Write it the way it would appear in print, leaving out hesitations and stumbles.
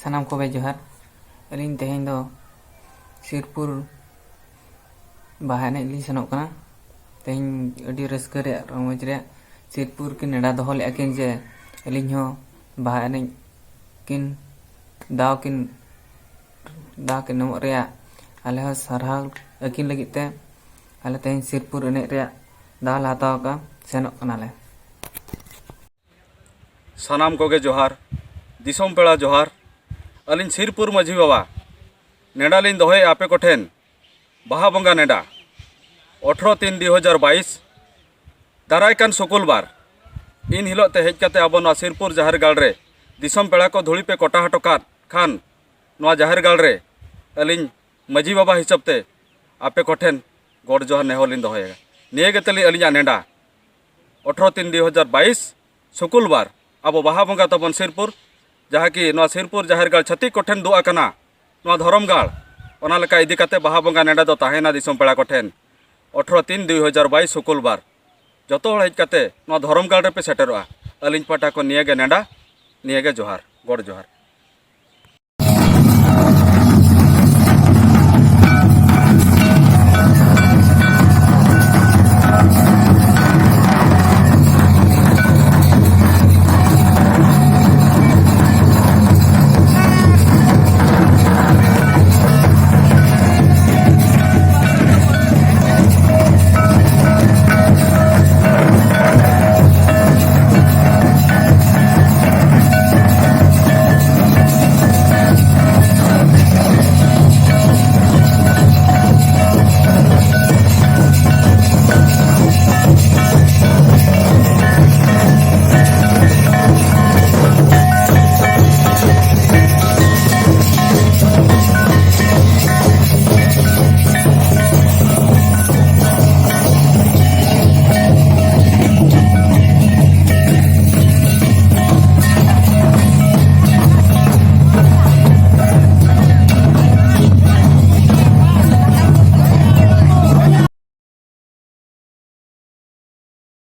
सानाम को बे जोहार अलिन तेहें दो सिरपुर बाहा एनेज ली सेनोग कना तेहें अडी रस्का रे रमज रे सिरपुर किन नेडा दोहो लेआ किन जे अलिन हो बाहा एनेज किन दाव किन नमो रे आले हो सरहाव अकिन लगित ते आले तेहें सिरपुर एनेज रे दाव लाताव का सेनोग कना ले सानाम कोगे जोहार दिसोम पेड़ा जोहार अलिन सिरपुर माझी बाबा नेडा लिन दोहे आपे कोठेन बाहा बंगा नेडा 18/3/2022 दारायकान शुक्रवार इन हिलोग ते हेजकाते आबो नवा सिरपुर जाहेर गाड़ रे दिसोम पेड़ा को धुड़ी पे कोटा हटो खान नवा जाहेर गाड़ रे अलिन माझी बाबा हिसाब ते आपे कोठेन गोड़ जोहार नेहोलिन दोहेगा निये तली अलिया नेडा 18/3/2022 शुक्रवार आबो बाहा बंगा तबन सिरपुर जहाँ कि नवा सिरपुर जाहेर गाड़ छत्तीक कोठेन दुआ कना नवा धरम गाड़ ओना लेका इदी काते बाहा बंगा नेडा दो ताहेना दिसोम पेड़ा कोठेन 18/3/2022 शुक्रवार जतो हड़ हेज काते नवा धरम गाड़ रे पे सेटेरोआ अलिन पाटा को निये गे नेडा निये गे जोहार गोड़ जोहार।